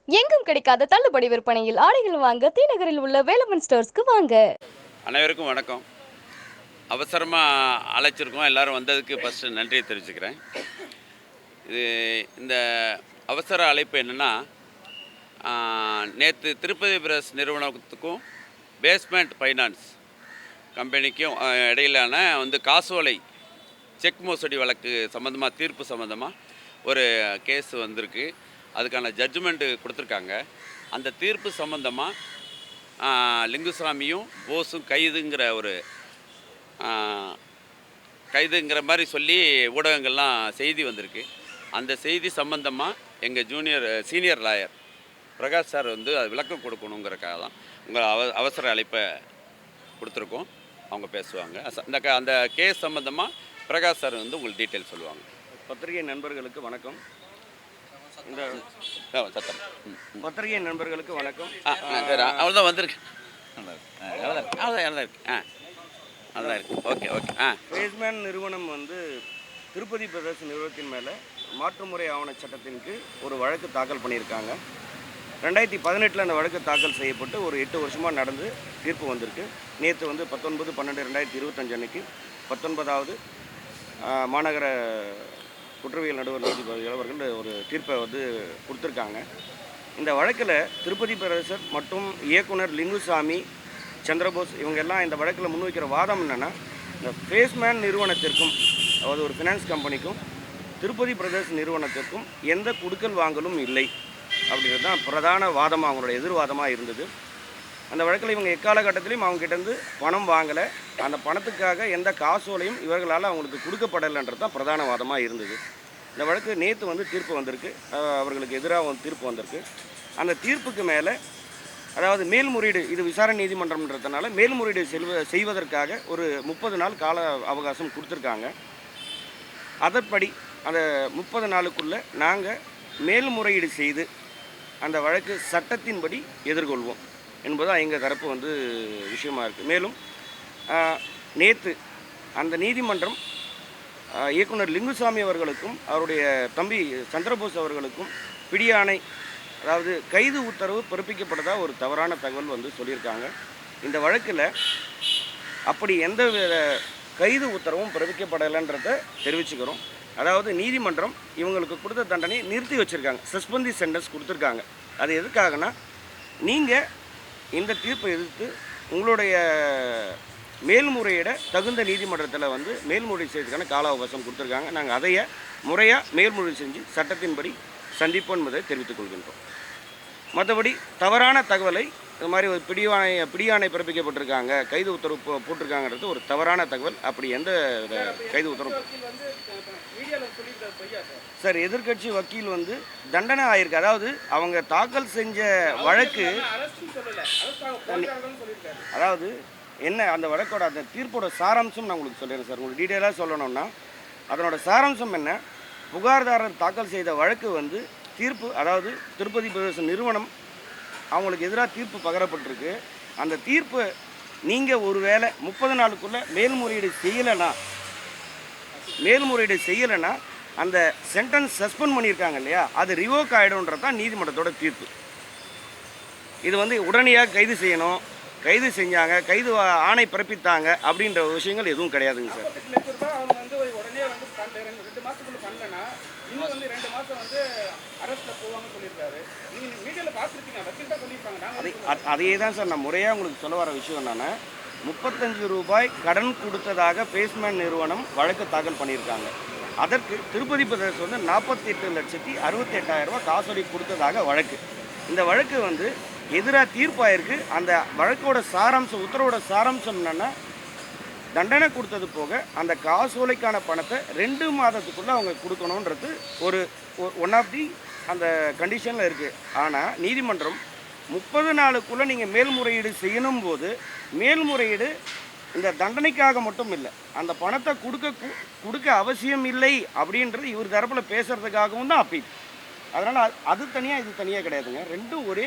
எங்கும் கிடைக்காத தள்ளுபடி விற்பனையில் ஆடைகள் வாங்க தீநகரில் உள்ள வேலமன் ஸ்டோர்ஸ்க்கு வாங்க. அனைவருக்கும் வணக்கம். அவசரமாக அழைச்சிருக்கோம். எல்லோரும் வந்ததுக்கு ஃபஸ்ட்டு நன்றியை தெரிவிச்சுக்கிறேன். இந்த அவசர அழைப்பு என்னென்னா, நேற்று திருப்பதி பிரஸ் நிறுவனத்துக்கும் பேஸ்மெண்ட் ஃபைனான்ஸ் கம்பெனிக்கும் இடையிலான காசோலை செக் மோசடி வழக்கு சம்மந்தமாக தீர்ப்பு சம்மந்தமாக ஒரு கேஸ் வந்திருக்கு. அதுக்கான ஜட்ஜ்மெண்ட்டு கொடுத்துருக்காங்க. அந்த தீர்ப்பு சம்மந்தமாக லிங்குசாமியும் போஸும் கைதுங்கிற மாதிரி சொல்லி ஊடகங்கள்லாம் செய்தி வந்திருக்கு. அந்த செய்தி சம்பந்தமாக எங்கள் சீனியர் லாயர் பிரகாஷ் சார் அது விளக்கம் கொடுக்கணுங்கிறக்காக தான் உங்கள் அவசர அழைப்பை கொடுத்துருக்கோம். அவங்க பேசுவாங்க. அந்த கேஸ் சம்மந்தமாக பிரகாஷ் சார் உங்களுக்கு டீட்டெயில் சொல்லுவாங்க. பத்திரிகை நண்பர்களுக்கு வணக்கம். இந்த பத்திரிகை நண்பர்களுக்கு வணக்கம். அவ்வளோதான் வந்திருக்கு. அவ்வளோதான் இருக்கு. நல்லா இருக்கு. ஓகே. பேஸ்மேன் நிறுவனம் திருப்பதி பிரதேச நிறுவனத்தின் மேலே மாற்றுமுறை ஆவண சட்டத்தின் கீழ் ஒரு வழக்கு தாக்கல் பண்ணியிருக்காங்க. 2018 அந்த வழக்கு தாக்கல் செய்யப்பட்டு ஒரு 8 வருஷமாக நடந்து தீர்ப்பு வந்திருக்கு. நேற்று 19/12/2025 அன்னைக்கு 19வது மாநகர குற்றவியல் நடுவர் நீதிபதி அவர்கள் ஒரு தீர்ப்பை கொடுத்துருக்காங்க. இந்த வழக்கில் திருப்பதி பிரதேசர் மற்றும் இயக்குனர் லிங்குசாமி, சந்திரபோஸ் இவங்க எல்லாம் இந்த வழக்கில் முன்வைக்கிற வாதம் என்னென்னா, இந்த பேஸ்மேன் நிறுவனத்திற்கும் அதாவது ஒரு ஃபினான்ஸ் கம்பெனிக்கும் திருப்பதி பிரதேச நிறுவனத்திற்கும் எந்த குடுக்கல் வாங்கலும் இல்லை அப்படிங்கிறது தான் பிரதான வாதமாக அவங்களோட எதிர்வாதமாக இருந்தது. அந்த வழக்கில் இவங்க எக்காலகட்டத்திலையும் அவங்ககிட்டேருந்து பணம் வாங்கலை, அந்த பணத்துக்காக எந்த காசோலையும் இவர்களால் அவங்களுக்கு கொடுக்கப்படலைன்றது தான் பிரதான வாதமாக இருந்தது. இந்த வழக்கு நேற்று தீர்ப்பு வந்திருக்கு. அவர்களுக்கு எதிராக தீர்ப்பு வந்திருக்கு. அந்த தீர்ப்புக்கு மேலே அதாவது மேல்முறையீடு, இது விசாரணை நீதிமன்றம்ன்றதுனால மேல்முறையீடு செய்வதற்காக ஒரு 30 நாள் கால அவகாசம் கொடுத்துருக்காங்க. அதன்படி அந்த 30 நாளுக்குள்ளே நாங்கள் மேல்முறையீடு செய்து அந்த வழக்கு சட்டத்தின்படி எதிர்கொள்வோம் என்பதுதான் எங்கள் தரப்பு விஷயமாக இருக்குது. மேலும் நேற்று அந்த நீதிமன்றம் இயக்குனர் லிங்குசாமி அவர்களுக்கும் அவருடைய தம்பி சந்திரபோஸ் அவர்களுக்கும் பிடியாணை, அதாவது கைது உத்தரவு பிறப்பிக்கப்பட்டதாக ஒரு தவறான தகவல் சொல்லியிருக்காங்க. இந்த வழக்கில் அப்படி எந்த கைது உத்தரவும் பிறப்பிக்கப்படலைன்றதை தெரிவிச்சுக்கிறோம். அதாவது நீதிமன்றம் இவங்களுக்கு கொடுத்த தண்டனை நிறுத்தி வச்சுருக்காங்க, சஸ்பென்டி சென்டென்ஸ் கொடுத்துருக்காங்க. அது எதுக்காகனா, நீங்கள் இந்த தீர்ப்பை எதிர்த்து உங்களுடைய மேல்முறையிட தகுந்த நீதிமன்றத்தில் மேல்முறை செய்யறதுக்கான கால அவகாசம் கொடுத்துருக்காங்க. நாங்கள் அதைய முறையாக மேல்முறை செஞ்சு சட்டத்தின்படி சந்திப்போம் என்பதை தெரிவித்துக் கொள்கின்றோம். மற்றபடி தவறான தகவலை இது மாதிரி ஒரு பிடியாணை பிறப்பிக்கப்பட்டிருக்காங்க, கைது உத்தரவு போட்டிருக்காங்கிறது ஒரு தவறான தகவல். அப்படி எந்த கைது உத்தரவு சார், எதிர்கட்சி வக்கீல் தண்டனை ஆயிருக்கு. அதாவது அவங்க தாக்கல் செஞ்ச வழக்கு, அதாவது என்ன அந்த வழக்கோட அந்த தீர்ப்போட சாராம்சம் நான் உங்களுக்கு சொல்லிடுறேன் சார். உங்களுக்கு டீட்டெயிலாக சொல்லணும்னா அதனோட சாராம்சம் என்ன, புகார்தாரர் தாக்கல் செய்த வழக்கு தீர்ப்பு, அதாவது திருப்பதி பிரதேச நிறுவனம் அவங்களுக்கு எதிராக தீர்ப்பு பகரப்பட்டிருக்கு. அந்த தீர்ப்பு நீங்கள் ஒருவேளை 30 நாளுக்குள்ளே மேல்முறையீடு செய்யலைன்னா அந்த சென்டென்ஸ் சஸ்பெண்ட் பண்ணியிருக்காங்க இல்லையா, அது ரிவோக் ஆகிடும்ன்றது தான் நீதிமன்றத்தோட தீர்ப்பு. இது உடனடியாக கைது செய்யணும், கைது செஞ்சாங்க, கைது ஆணை பிறப்பித்தாங்க அப்படின்ற விஷயங்கள் எதுவும் கிடையாதுங்க சார். அதையே தான் சார் நான் முறையாக உங்களுக்கு சொல்ல வர விஷயம் என்னென்னா, 35 ரூபாய் கடன் கொடுத்ததாக பேஸ்மேன் நிறுவனம் வழக்கு தாக்கல் பண்ணியிருக்காங்க. அதற்கு திருப்பதி பிரதேசம் 48,68,000 ரூபாய் காசோலை கொடுத்ததாக வழக்கு. இந்த வழக்கு எதிராக தீர்ப்பாயிருக்கு. அந்த வழக்கோட சாராம்சம், உத்தரவோட சாராம்சம் என்னென்னா, தண்டனை கொடுத்தது போக அந்த காசோலைக்கான பணத்தை 2 மாதத்துக்குள்ளே அவங்க கொடுக்கணுன்றது ஒரு ஒன் ஆஃப் தி அந்த கண்டிஷனில் இருக்குது. ஆனால் நீதிமன்றம் 30 நாளுக்குள்ளே நீங்கள் மேல்முறையீடு செய்யணும் போது, மேல்முறையீடு இந்த தண்டனைக்காக மட்டும் இல்லை, அந்த பணத்தை கொடுக்க அவசியம் இல்லை அப்படின்றது இவர் தரப்பில் பேசுகிறதுக்காகவும் தான் அப்பீல். அதனால் அது தனியாக இது தனியாக கிடையாதுங்க. ரெண்டும் ஒரே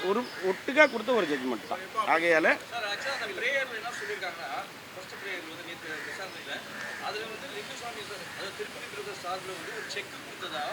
ஒரு ஒட்டுக்காக கொடுத்த ஒரு ஜட்ஜ்மெண்ட் தான். ஆகையால் சார் ஆக்சுவலாக அந்த ப்ரேயரில் என்ன சொல்லியிருக்காங்கன்னா, ஃபர்ஸ்ட் ப்ரேயரில் வந்து நேற்று விசாரணையில் அதில் வந்து லிங்குசாமி சார் அதாவது திருப்பதி பிரதர்ஸ் சார்பில் வந்து ஒரு செக் கொடுத்ததா,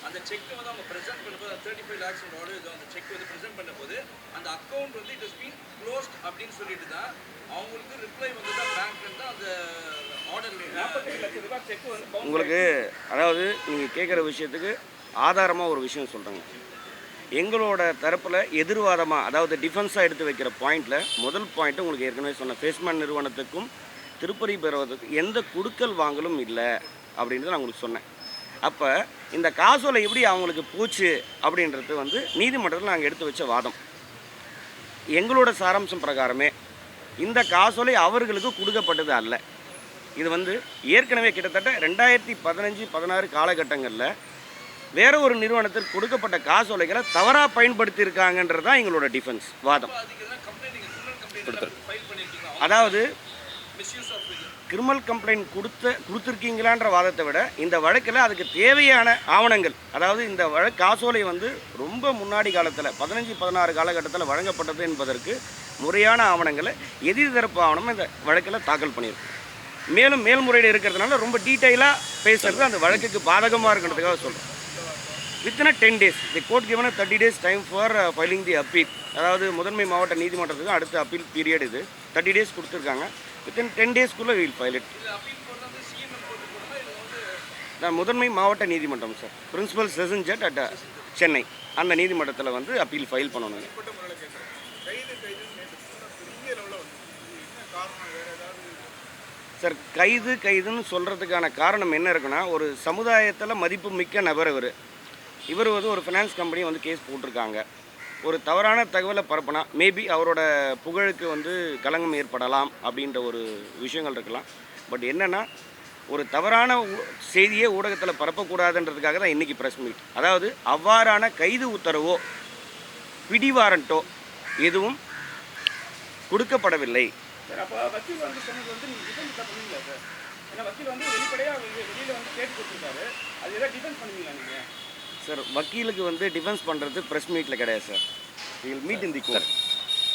அந்த செக் வந்து அவங்க ப்ரெசென்ட் பண்ணும்போது 35 lakhs அந்த செக் வந்து ப்ரெசென்ட் பண்ணும்போது அந்த அக்கௌண்ட் வந்து இட் இஸ் பீன் க்ளோஸ்ட் அப்படின்னு சொல்லிட்டு தான் அவங்களுக்கு ரிப்ளை வந்து தான் பேங்க்லேருந்து அந்த ஆர்டர் 47 லட்சம் ரூபாய் செக் வந்து உங்களுக்கு அதாவது நீங்கள் கேட்குற விஷயத்துக்கு ஆதாரமாக ஒரு விஷயம் சொல்கிறேங்க. எங்களோட தரப்பில் எதிர்வாதமாக அதாவது டிஃபென்ஸாக எடுத்து வைக்கிற பாயிண்டில் முதல் பாயிண்ட்டு உங்களுக்கு ஏற்கனவே சொன்ன ஃபேஸ்மேன் நிறுவனத்துக்கும் திருப்பதி பெறுவதற்கு எந்த குடுக்கல் வாங்கலும் இல்லை அப்படின்றது நான் உங்களுக்கு சொன்னேன். அப்போ இந்த காசோலை எப்படி அவங்களுக்கு போச்சு அப்படின்றது வந்து நீதிமன்றத்தில் நாங்கள் எடுத்து வச்ச வாதம். எங்களோட சாராம்சம் பிரகாரமே இந்த காசோலை அவர்களுக்கு கொடுக்கப்பட்டது அல்ல. இது வந்து ஏற்கனவே கிட்டத்தட்ட 2015-16 காலகட்டங்களில் வேற ஒரு நிறுவனத்திற்கு கொடுக்கப்பட்ட காசோலைகளை தவறாக பயன்படுத்தியிருக்காங்கன்றது தான் எங்களோட டிஃபென்ஸ் வாதம். அதாவது கிரிமினல் கம்ப்ளைண்ட் கொடுத்துருக்கீங்களான்ற வாதத்தை விட இந்த வழக்கில் அதுக்கு தேவையான ஆவணங்கள், அதாவது இந்த காசோலை வந்து ரொம்ப முன்னாடி காலத்தில் 15-16 காலகட்டத்தில் வழங்கப்பட்டது என்பதற்கு முறையான ஆவணங்களை எதிர்தரப்பு ஆவணம் இந்த வழக்கில் தாக்கல் பண்ணியிருக்கோம். மேலும் மேல்முறையீடு இருக்கிறதுனால ரொம்ப டீட்டெயிலாக பேசுகிறது அந்த வழக்குக்கு பாதகமாக இருக்கிறதுக்காக சொல்கிறோம். Within 10 days the court given 30 days time for filing the appeal. அதாவது முதன்மை மாவட்ட நீதிமன்றத்துக்கு அடுத்த அப்பீல் பீரியட் இது 30 days கொடுத்துருக்காங்க. வித்தின் 10 daysக்குள்ளே வில் ஃபைல் இட். முதன்மை மாவட்ட நீதிமன்றம் sir, principal session judge at Chennai, அந்த நீதிமன்றத்தில் வந்து அப்பீல் ஃபைல் பண்ணணும். சார் கைதுன்னு சொல்கிறதுக்கான காரணம் என்ன இருக்குன்னா, ஒரு சமுதாயத்தில் மதிப்பு மிக்க நபர் இவர் வந்து ஒரு ஃபினான்ஸ் கம்பெனி வந்து கேஸ் போட்டிருக்காங்க. ஒரு தவறான தகவலை பரப்புனா மேபி அவரோட புகழுக்கு வந்து களங்கம் ஏற்படலாம் அப்படின்ற ஒரு விஷயங்கள் இருக்கலாம். பட் என்னென்னா, ஒரு தவறான செய்தியை ஊடகத்தில் பரப்பக்கூடாதுன்றதுக்காக தான் இன்றைக்கி ப்ரெஸ் மீட். அதாவது அவ்வாறான கைது உத்தரவோ பிடிவாரண்ட்டோ எதுவும் கொடுக்கப்படவில்லை. சார் அப்போ வக்கீல் வந்து சொன்னது வந்து நீங்கள் டிஃபென்ஸ் பண்ணுவீங்களா சார்? ஏன்னா வக்கீல் வந்து வெளிப்படையாக வெளியில் வந்து கேட்டு கொடுத்துருக்காரு, அது எதாவது டிஃபென்ஸ் பண்ணுவீங்களா நீங்கள்? சார் வக்கீலுக்கு வந்து டிஃபென்ஸ் பண்ணுறது ப்ரெஸ் மீட்டில் கிடையாது sir. Will meet in the court.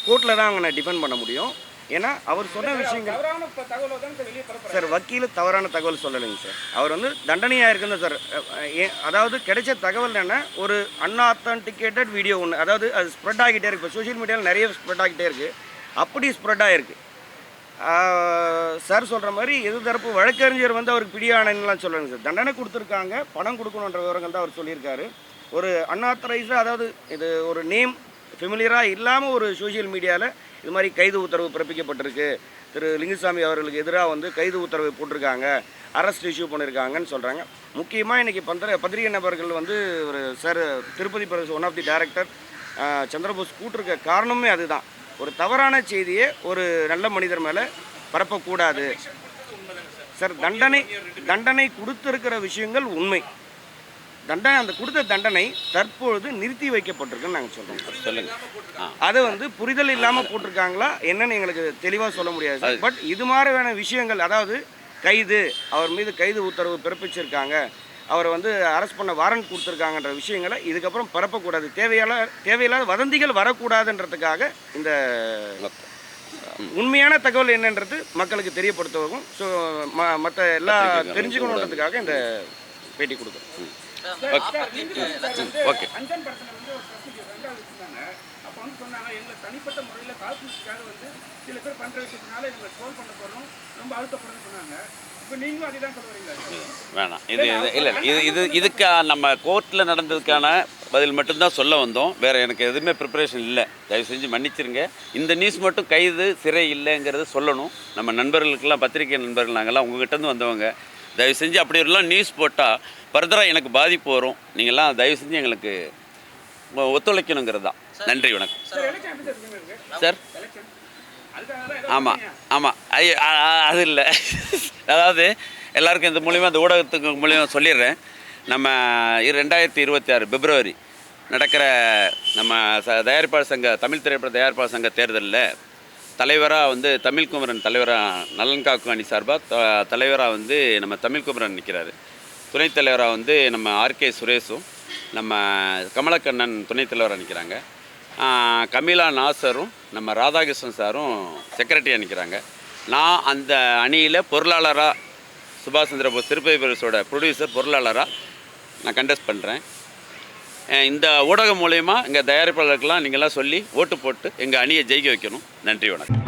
கோர்ட்டில் தான் அவங்க டிஃபெண்ட் பண்ண முடியும். ஏன்னா அவர் சொன்ன விஷயங்கள் தவறான தகவலை தான் வெளியே பரப்புறாரு. சார் வக்கீல் தவறான தகவல் சொல்லலைங்க சார். அவர் வந்து தண்டனையாக இருக்குன்னு சார். அதாவது கிடைச்ச தகவல் என்ன, ஒரு அன்ஆத்தன்டிகேட்டட் வீடியோ ஒன்று, அதாவது அது ஸ்ப்ரெட் ஆகிட்டே இருக்குது. இப்போ சோஷியல் மீடியாவில் நிறைய ஸ்ப்ரெட் ஆகிட்டே இருக்குது. அப்படி ஸ்ப்ரெட் ஆகிருக்கு. சார் சொல்கிற மாதிரி எதிர்த்தரப்பு வழக்கறிஞர் வந்து அவருக்கு பிடியானலாம் சொல்லணுங்க சார். தண்டனை கொடுத்துருக்காங்க, பணம் கொடுக்கணுன்ற விவரங்கள் தான் அவர் சொல்லியிருக்காரு. ஒரு அன்ஆத்தரைஸ்டாக, அதாவது இது ஒரு நேம் ஃபெமிலியராக இல்லாமல் ஒரு சோஷியல் மீடியாவில் இது மாதிரி கைது உத்தரவு பிறப்பிக்கப்பட்டிருக்கு, திரு லிங்குசாமி அவர்களுக்கு எதிராக வந்து கைது உத்தரவு போட்டிருக்காங்க, அரெஸ்ட் இஷ்யூ பண்ணியிருக்காங்கன்னு சொல்கிறாங்க. முக்கியமாக இன்றைக்கி பத்திரிகை நபர்கள் வந்து ஒரு sir Tirupati brothers one of the director Chandrabose கூட்டிருக்க காரணமே அதுதான். ஒரு தவறான செய்தியை ஒரு நல்ல மனிதர் மேலே பரப்பக்கூடாது சார். தண்டனை கொடுத்துருக்கிற விஷயங்கள் உண்மை. அந்த கொடுத்த தண்டனை தற்பொழுது நிறுத்தி வைக்கப்பட்டிருக்குன்னு நாங்கள் சொல்கிறோம். சொல்லுங்கள். அதை வந்து புரிதல் இல்லாமல் போட்டிருக்காங்களா என்னன்னு எங்களுக்கு தெளிவாக சொல்ல முடியாது சார். பட் இது மாதிரியான விஷயங்கள், அதாவது அவர் மீது கைது உத்தரவு பிறப்பிச்சிருக்காங்க, அவரை வந்து அரெஸ்ட் பண்ண வாரண்ட் கொடுத்துருக்காங்கன்ற விஷயங்களை இதுக்கப்புறம் பரப்பக்கூடாது. தேவையில்லாத வதந்திகள் வரக்கூடாதுன்றதுக்காக இந்த உண்மையான தகவல் என்னன்றது மக்களுக்கு தெரியப்படுத்தவும், ஸோ மற்ற எல்லா தெரிஞ்சுக்கணுன்றதுக்காக இந்த பேட்டி கொடுக்குறோம். ஓகே. தனிப்பட்ட முறையில் காசுக்காக வந்து சில பேர் பண்ணுற விஷயத்தினால இவங்க ட்ரோல் பண்ண போகிறோம், ரொம்ப அழுத்தப்படுறோம்னு சொன்னாங்க. இப்போ நீங்களும் அதே தான் சொல்ல வரீங்களா? வேணாம், இதுக்கு நம்ம கோர்ட்டில் நடந்ததுக்கான பதில் மட்டும்தான் சொல்ல வந்தோம். வேறு எனக்கு எதுவுமே ப்ரிப்பரேஷன் இல்லை. தயவு செஞ்சு மன்னிச்சிருங்க. இந்த நியூஸ் மட்டும் கைது சிறை இல்லைங்கிறத சொல்லணும். நம்ம நண்பர்களுக்கெல்லாம், பத்திரிகை நண்பர்கள் நாங்கள்லாம் உங்ககிட்டருந்து வந்தவங்க. தயவு செஞ்சு அப்படி எல்லாம் நியூஸ் போட்டால் ஃபர்தராக எனக்கு பாதிப்பு வரும். நீங்கள்லாம் தயவு செஞ்சு எங்களுக்கு ஒத்துழைக்கணுங்கிறது தான். நன்றி, வணக்கம் சார். ஆமாம் அது இல்லை. அதாவது எல்லாருக்கும் இந்த மூலிமா, இந்த ஊடகத்துக்கு மூலிமா சொல்லிடுறேன். நம்ம 2026 பிப்ரவரி நடக்கிற நம்ம தயாரிப்பாளர் சங்க, தமிழ் திரைப்பட தயாரிப்பாளர் சங்க தேர்தலில் தலைவராக வந்து தமிழ்குமரன் தலைவராக, நலன் காக்கும் அணி சார்பாக தலைவராக வந்து நம்ம தமிழ்குமரன் நிற்கிறாரு. துணைத் தலைவராக வந்து நம்ம ஆர்கே சுரேஷும், நம்ம கமலக்கண்ணன் துணைத் தலைவராக நிற்கிறாங்க. கமிலா நாசரும் நம்ம ராதாகிருஷ்ணன் சாரும் செக்ரட்டரியாக நிற்கிறாங்க. நான் அந்த அணியில் பொருளாளராக சுபாஷ் சந்திர போஸ் திருப்பதி பிரதர்ஸோட ப்ரொடியூசர் பொருளாளராக நான் கண்டெஸ்ட் பண்ணுறேன். இந்த ஊடகம் மூலயமா எங்கள் தயாரிப்பாளருக்கெல்லாம் நீங்கள்லாம் சொல்லி ஓட்டு போட்டு எங்கள் அணியை ஜெயிக்க வைக்கணும். நன்றி, வணக்கம்.